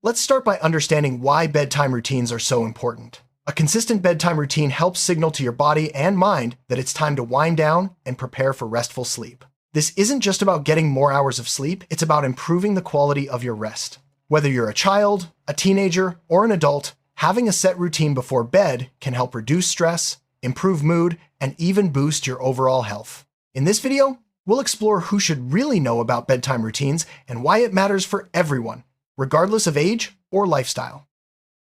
Let's start by understanding why bedtime routines are so important. A consistent bedtime routine helps signal to your body and mind that it's time to wind down and prepare for restful sleep. This isn't just about getting more hours of sleep, it's about improving the quality of your rest. Whether you're a child, a teenager, or an adult, having a set routine before bed can help reduce stress, improve mood, and even boost your overall health. In this video, we'll explore who should really know about bedtime routines and why it matters for everyone, regardless of age or lifestyle.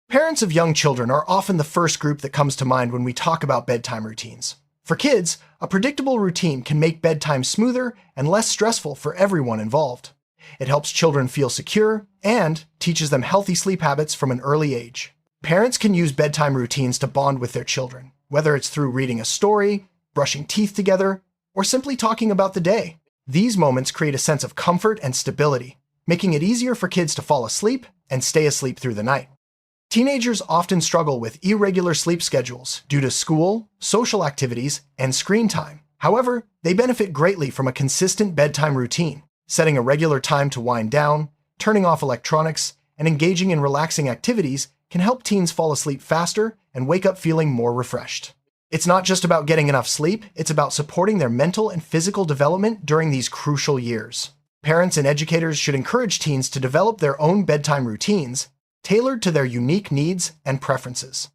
Parents of young children are often the first group that comes to mind when we talk about bedtime routines. For kids, a predictable routine can make bedtime smoother and less stressful for everyone involved. It helps children feel secure and teaches them healthy sleep habits from an early age. Parents can use bedtime routines to bond with their children, whether it's through reading a story, brushing teeth together, or simply talking about the day. These moments create a sense of comfort and stability, making it easier for kids to fall asleep and stay asleep through the night. Teenagers often struggle with irregular sleep schedules due to school, social activities, and screen time. However, they benefit greatly from a consistent bedtime routine. Setting a regular time to wind down, turning off electronics, and engaging in relaxing activities can help teens fall asleep faster and wake up feeling more refreshed. It's not just about getting enough sleep, it's about supporting their mental and physical development during these crucial years. Parents and educators should encourage teens to develop their own bedtime routines, tailored to their unique needs and preferences.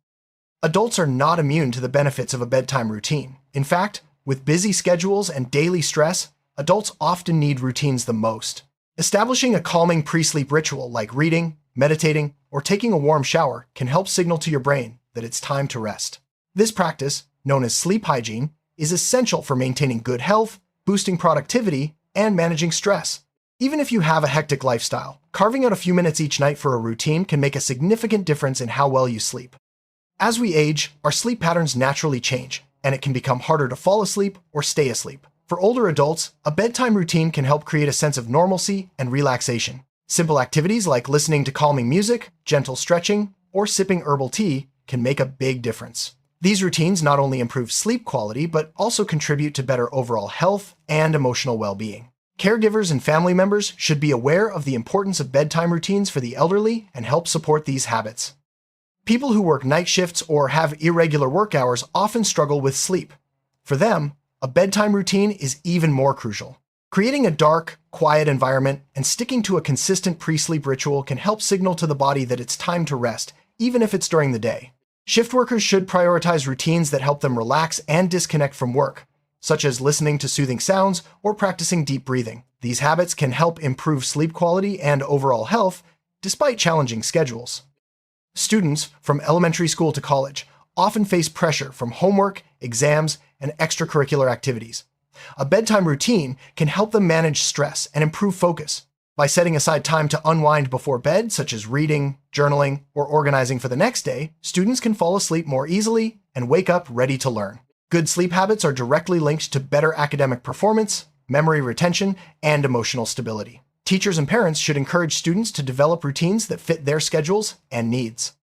Adults are not immune to the benefits of a bedtime routine. In fact, with busy schedules and daily stress, adults often need routines the most. Establishing a calming pre-sleep ritual like reading, meditating, or taking a warm shower can help signal to your brain that it's time to rest. This practice, known as sleep hygiene, is essential for maintaining good health, boosting productivity, and managing stress. Even if you have a hectic lifestyle, carving out a few minutes each night for a routine can make a significant difference in how well you sleep. As we age, our sleep patterns naturally change, and it can become harder to fall asleep or stay asleep. For older adults, a bedtime routine can help create a sense of normalcy and relaxation. Simple activities like listening to calming music, gentle stretching, or sipping herbal tea can make a big difference. These routines not only improve sleep quality, but also contribute to better overall health and emotional well-being. Caregivers and family members should be aware of the importance of bedtime routines for the elderly and help support these habits. People who work night shifts or have irregular work hours often struggle with sleep. For them, a bedtime routine is even more crucial. Creating a dark, quiet environment and sticking to a consistent pre-sleep ritual can help signal to the body that it's time to rest, even if it's during the day. Shift workers should prioritize routines that help them relax and disconnect from work, such as listening to soothing sounds or practicing deep breathing. These habits can help improve sleep quality and overall health, despite challenging schedules. Students, from elementary school to college, often face pressure from homework, exams, and extracurricular activities. A bedtime routine can help them manage stress and improve focus. By setting aside time to unwind before bed, such as reading, journaling, or organizing for the next day, students can fall asleep more easily and wake up ready to learn. Good sleep habits are directly linked to better academic performance, memory retention, and emotional stability. Teachers and parents should encourage students to develop routines that fit their schedules and needs.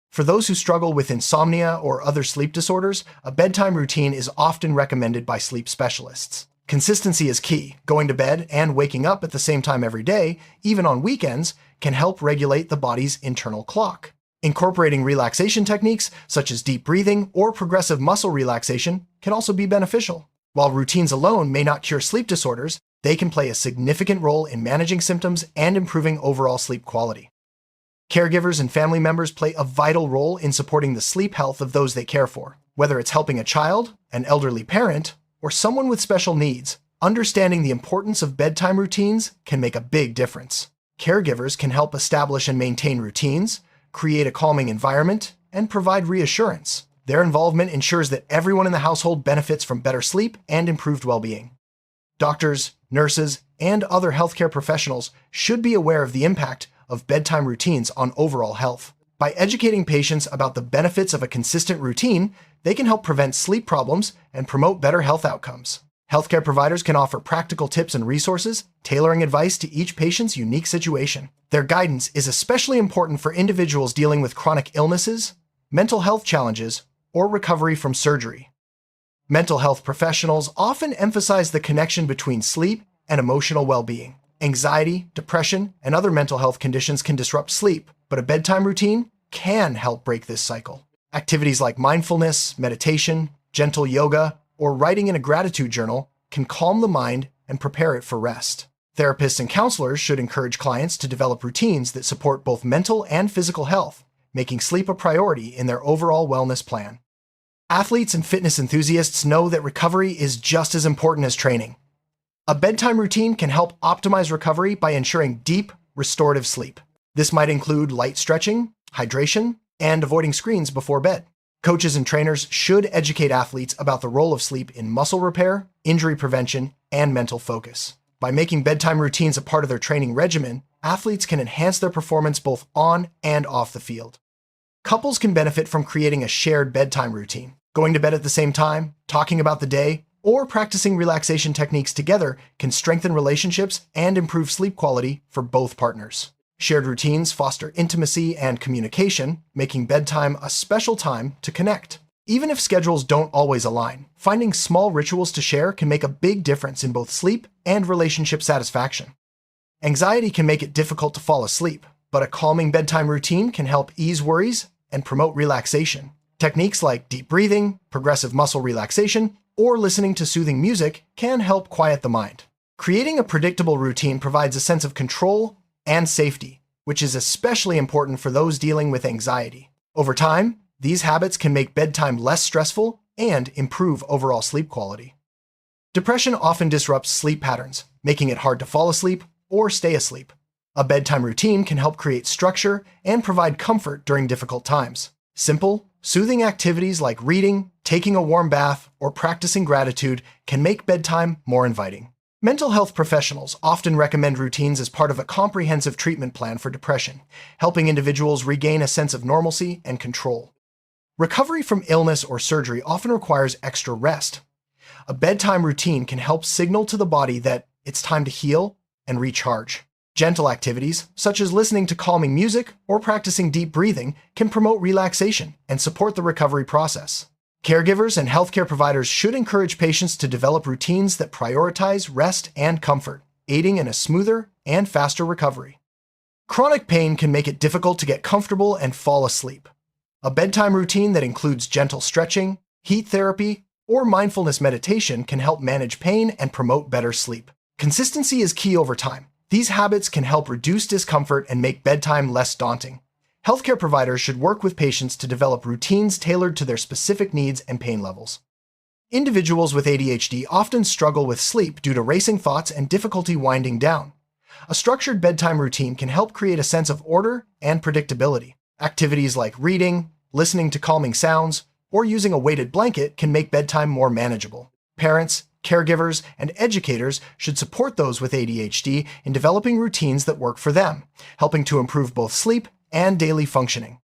For those who struggle with insomnia or other sleep disorders, a bedtime routine is often recommended by sleep specialists. Consistency is key. Going to bed and waking up at the same time every day, even on weekends, can help regulate the body's internal clock. Incorporating relaxation techniques, such as deep breathing or progressive muscle relaxation, can also be beneficial. While routines alone may not cure sleep disorders, they can play a significant role in managing symptoms and improving overall sleep quality. Caregivers and family members play a vital role in supporting the sleep health of those they care for. Whether it's helping a child, an elderly parent, or someone with special needs, understanding the importance of bedtime routines can make a big difference. Caregivers can help establish and maintain routines, create a calming environment, and provide reassurance. Their involvement ensures that everyone in the household benefits from better sleep and improved well-being. Doctors, nurses, and other healthcare professionals should be aware of the impact of bedtime routines on overall health. By educating patients about the benefits of a consistent routine, they can help prevent sleep problems and promote better health outcomes. Healthcare providers can offer practical tips and resources, tailoring advice to each patient's unique situation. Their guidance is especially important for individuals dealing with chronic illnesses, mental health challenges, or recovery from surgery. Mental health professionals often emphasize the connection between sleep and emotional well-being. Anxiety, depression, and other mental health conditions can disrupt sleep, but a bedtime routine can help break this cycle. Activities like mindfulness, meditation, gentle yoga, or writing in a gratitude journal can calm the mind and prepare it for rest. Therapists and counselors should encourage clients to develop routines that support both mental and physical health, making sleep a priority in their overall wellness plan. Athletes and fitness enthusiasts know that recovery is just as important as training. A bedtime routine can help optimize recovery by ensuring deep, restorative sleep. This might include light stretching, hydration, and avoiding screens before bed. Coaches and trainers should educate athletes about the role of sleep in muscle repair, injury prevention, and mental focus. By making bedtime routines a part of their training regimen, athletes can enhance their performance both on and off the field. Couples can benefit from creating a shared bedtime routine. Going to bed at the same time, talking about the day, or practicing relaxation techniques together can strengthen relationships and improve sleep quality for both partners. Shared routines foster intimacy and communication, making bedtime a special time to connect. Even if schedules don't always align, finding small rituals to share can make a big difference in both sleep and relationship satisfaction. Anxiety can make it difficult to fall asleep, but a calming bedtime routine can help ease worries and promote relaxation. Techniques like deep breathing, progressive muscle relaxation, or listening to soothing music can help quiet the mind. Creating a predictable routine provides a sense of control and safety, which is especially important for those dealing with anxiety. Over time, these habits can make bedtime less stressful and improve overall sleep quality. Depression often disrupts sleep patterns, making it hard to fall asleep or stay asleep. A bedtime routine can help create structure and provide comfort during difficult times. Simple, soothing activities like reading, taking a warm bath, or practicing gratitude can make bedtime more inviting. Mental health professionals often recommend routines as part of a comprehensive treatment plan for depression, helping individuals regain a sense of normalcy and control. Recovery from illness or surgery often requires extra rest. A bedtime routine can help signal to the body that it's time to heal and recharge. Gentle activities, such as listening to calming music or practicing deep breathing, can promote relaxation and support the recovery process. Caregivers and healthcare providers should encourage patients to develop routines that prioritize rest and comfort, aiding in a smoother and faster recovery. Chronic pain can make it difficult to get comfortable and fall asleep. A bedtime routine that includes gentle stretching, heat therapy, or mindfulness meditation can help manage pain and promote better sleep. Consistency is key over time. These habits can help reduce discomfort and make bedtime less daunting. Healthcare providers should work with patients to develop routines tailored to their specific needs and pain levels. Individuals with ADHD often struggle with sleep due to racing thoughts and difficulty winding down. A structured bedtime routine can help create a sense of order and predictability. Activities like reading, listening to calming sounds, or using a weighted blanket can make bedtime more manageable. Parents, caregivers, and educators should support those with ADHD in developing routines that work for them, helping to improve both sleep and daily functioning.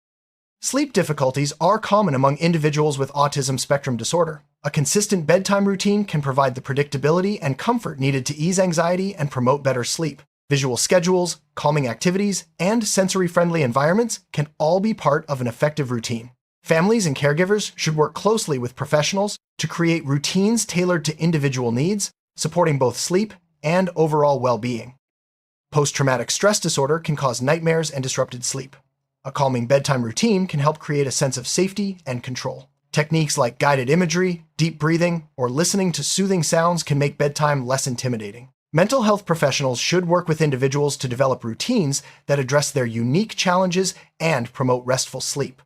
Sleep difficulties are common among individuals with autism spectrum disorder. A consistent bedtime routine can provide the predictability and comfort needed to ease anxiety and promote better sleep. Visual schedules, calming activities, and sensory-friendly environments can all be part of an effective routine. Families and caregivers should work closely with professionals to create routines tailored to individual needs, supporting both sleep and overall well-being. Post-traumatic stress disorder can cause nightmares and disrupted sleep. A calming bedtime routine can help create a sense of safety and control. Techniques like guided imagery, deep breathing, or listening to soothing sounds can make bedtime less intimidating. Mental health professionals should work with individuals to develop routines that address their unique challenges and promote restful sleep.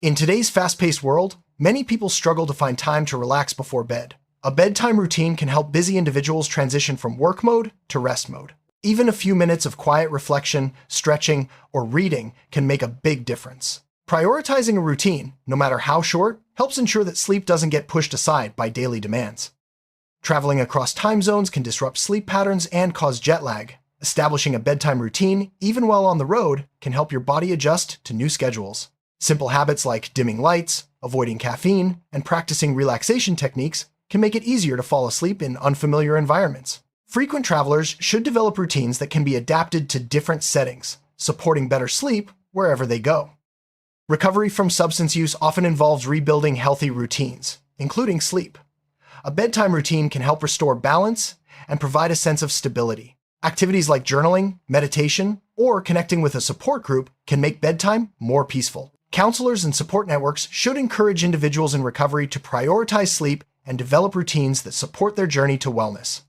In today's fast-paced world, many people struggle to find time to relax before bed. A bedtime routine can help busy individuals transition from work mode to rest mode. Even a few minutes of quiet reflection, stretching, or reading can make a big difference. Prioritizing a routine, no matter how short, helps ensure that sleep doesn't get pushed aside by daily demands. Traveling across time zones can disrupt sleep patterns and cause jet lag. Establishing a bedtime routine, even while on the road, can help your body adjust to new schedules. Simple habits like dimming lights, avoiding caffeine, and practicing relaxation techniques can make it easier to fall asleep in unfamiliar environments. Frequent travelers should develop routines that can be adapted to different settings, supporting better sleep wherever they go. Recovery from substance use often involves rebuilding healthy routines, including sleep. A bedtime routine can help restore balance and provide a sense of stability. Activities like journaling, meditation, or connecting with a support group can make bedtime more peaceful. Counselors and support networks should encourage individuals in recovery to prioritize sleep and develop routines that support their journey to wellness.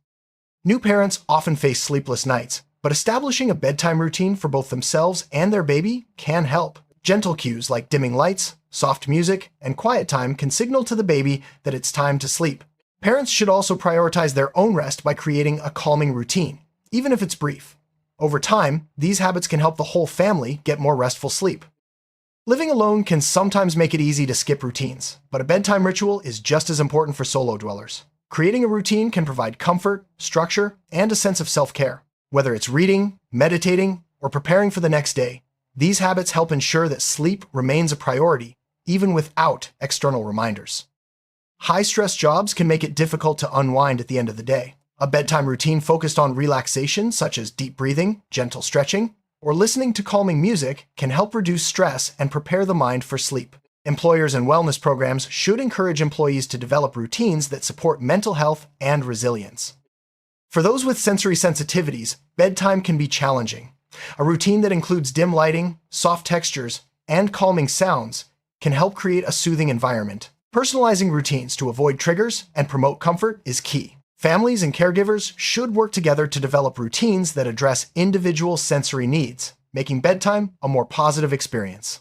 New parents often face sleepless nights, but establishing a bedtime routine for both themselves and their baby can help. Gentle cues like dimming lights, soft music, and quiet time can signal to the baby that it's time to sleep. Parents should also prioritize their own rest by creating a calming routine, even if it's brief. Over time, these habits can help the whole family get more restful sleep. Living alone can sometimes make it easy to skip routines, but a bedtime ritual is just as important for solo dwellers. Creating a routine can provide comfort, structure, and a sense of self-care. Whether it's reading, meditating, or preparing for the next day, these habits help ensure that sleep remains a priority, even without external reminders. High-stress jobs can make it difficult to unwind at the end of the day. A bedtime routine focused on relaxation, such as deep breathing, gentle stretching, or listening to calming music, can help reduce stress and prepare the mind for sleep. Employers and wellness programs should encourage employees to develop routines that support mental health and resilience. For those with sensory sensitivities, bedtime can be challenging. A routine that includes dim lighting, soft textures, and calming sounds can help create a soothing environment. Personalizing routines to avoid triggers and promote comfort is key. Families and caregivers should work together to develop routines that address individual sensory needs, making bedtime a more positive experience.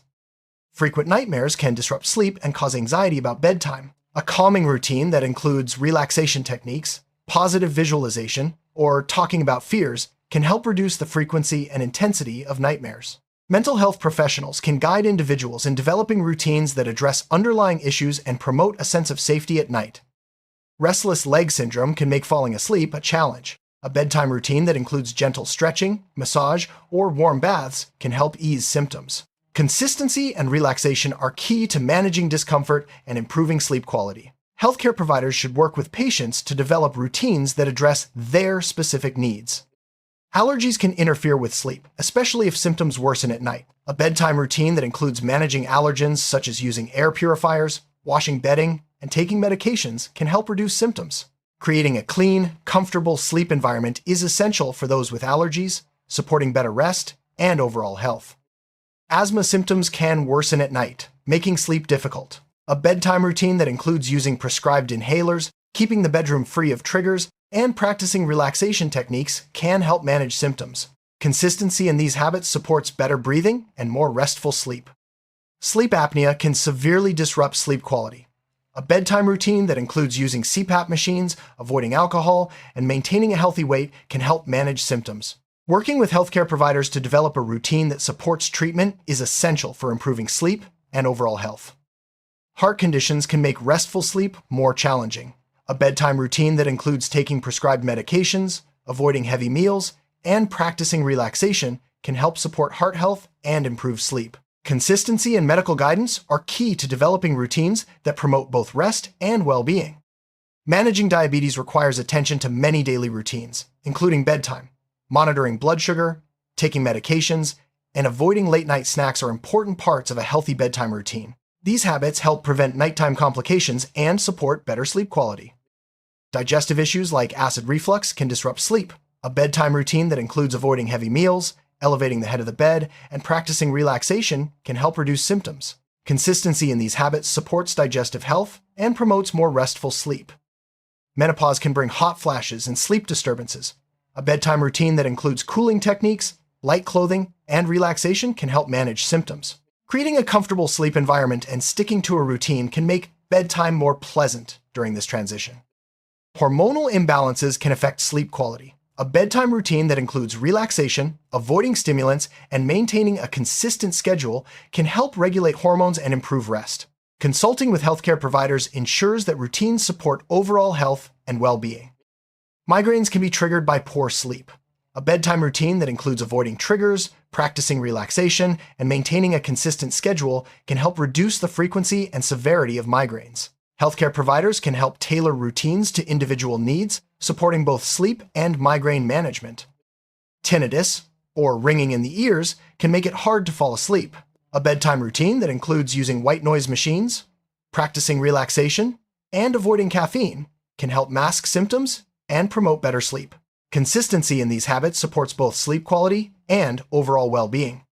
Frequent nightmares can disrupt sleep and cause anxiety about bedtime. A calming routine that includes relaxation techniques, positive visualization, or talking about fears can help reduce the frequency and intensity of nightmares. Mental health professionals can guide individuals in developing routines that address underlying issues and promote a sense of safety at night. Restless leg syndrome can make falling asleep a challenge. A bedtime routine that includes gentle stretching, massage, or warm baths can help ease symptoms. Consistency and relaxation are key to managing discomfort and improving sleep quality. Healthcare providers should work with patients to develop routines that address their specific needs. Allergies can interfere with sleep, especially if symptoms worsen at night. A bedtime routine that includes managing allergens such as using air purifiers, washing bedding, and taking medications can help reduce symptoms. Creating a clean, comfortable sleep environment is essential for those with allergies, supporting better rest and overall health. Asthma symptoms can worsen at night, making sleep difficult. A bedtime routine that includes using prescribed inhalers, keeping the bedroom free of triggers, and practicing relaxation techniques can help manage symptoms. Consistency in these habits supports better breathing and more restful sleep. Sleep apnea can severely disrupt sleep quality. A bedtime routine that includes using CPAP machines, avoiding alcohol, and maintaining a healthy weight can help manage symptoms. Working with healthcare providers to develop a routine that supports treatment is essential for improving sleep and overall health. Heart conditions can make restful sleep more challenging. A bedtime routine that includes taking prescribed medications, avoiding heavy meals, and practicing relaxation can help support heart health and improve sleep. Consistency and medical guidance are key to developing routines that promote both rest and well-being. Managing diabetes requires attention to many daily routines, including bedtime. Monitoring blood sugar, taking medications, and avoiding late-night snacks are important parts of a healthy bedtime routine. These habits help prevent nighttime complications and support better sleep quality. Digestive issues like acid reflux can disrupt sleep. A bedtime routine that includes avoiding heavy meals, elevating the head of the bed, and practicing relaxation can help reduce symptoms. Consistency in these habits supports digestive health and promotes more restful sleep. Menopause can bring hot flashes and sleep disturbances. A bedtime routine that includes cooling techniques, light clothing, and relaxation can help manage symptoms. Creating a comfortable sleep environment and sticking to a routine can make bedtime more pleasant during this transition. Hormonal imbalances can affect sleep quality. A bedtime routine that includes relaxation, avoiding stimulants, and maintaining a consistent schedule can help regulate hormones and improve rest. Consulting with healthcare providers ensures that routines support overall health and well-being. Migraines can be triggered by poor sleep. A bedtime routine that includes avoiding triggers, practicing relaxation, and maintaining a consistent schedule can help reduce the frequency and severity of migraines. Healthcare providers can help tailor routines to individual needs, supporting both sleep and migraine management. Tinnitus, or ringing in the ears, can make it hard to fall asleep. A bedtime routine that includes using white noise machines, practicing relaxation, and avoiding caffeine can help mask symptoms and promote better sleep. Consistency in these habits supports both sleep quality and overall well-being.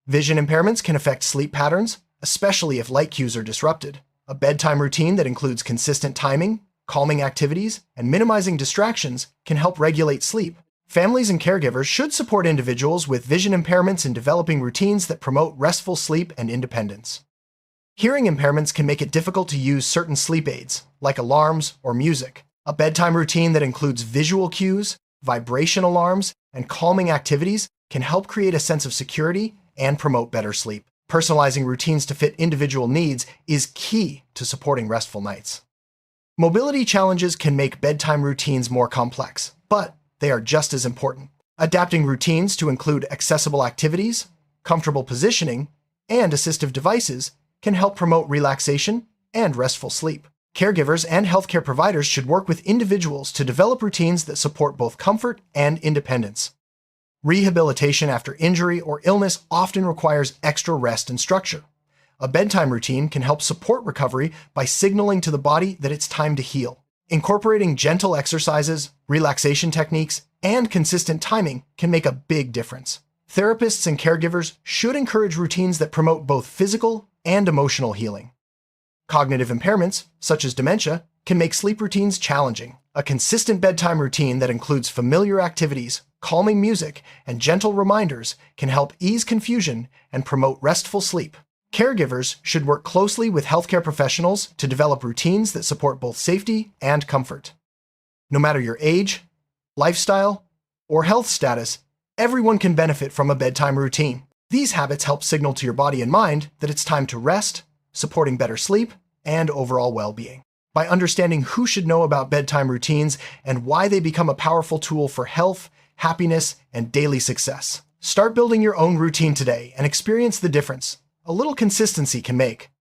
Vision impairments can affect sleep patterns, especially if light cues are disrupted. A bedtime routine that includes consistent timing, calming activities, and minimizing distractions can help regulate sleep. Families and caregivers should support individuals with vision impairments in developing routines that promote restful sleep and independence. Hearing impairments can make it difficult to use certain sleep aids, like alarms or music. A bedtime routine that includes visual cues, vibration alarms, and calming activities can help create a sense of security and promote better sleep. Personalizing routines to fit individual needs is key to supporting restful nights. Mobility challenges can make bedtime routines more complex, but they are just as important. Adapting routines to include accessible activities, comfortable positioning, and assistive devices can help promote relaxation and restful sleep. Caregivers and healthcare providers should work with individuals to develop routines that support both comfort and independence. Rehabilitation after injury or illness often requires extra rest and structure. A bedtime routine can help support recovery by signaling to the body that it's time to heal. Incorporating gentle exercises, relaxation techniques, and consistent timing can make a big difference. Therapists and caregivers should encourage routines that promote both physical and emotional healing. Cognitive impairments, such as dementia, can make sleep routines challenging. A consistent bedtime routine that includes familiar activities, calming music, and gentle reminders can help ease confusion and promote restful sleep. Caregivers should work closely with healthcare professionals to develop routines that support both safety and comfort. No matter your age, lifestyle, or health status, everyone can benefit from a bedtime routine. These habits help signal to your body and mind that it's time to rest, supporting better sleep and overall well-being. By understanding who should know about bedtime routines and why they become a powerful tool for health, happiness, and daily success. Start building your own routine today and experience the difference a little consistency can make.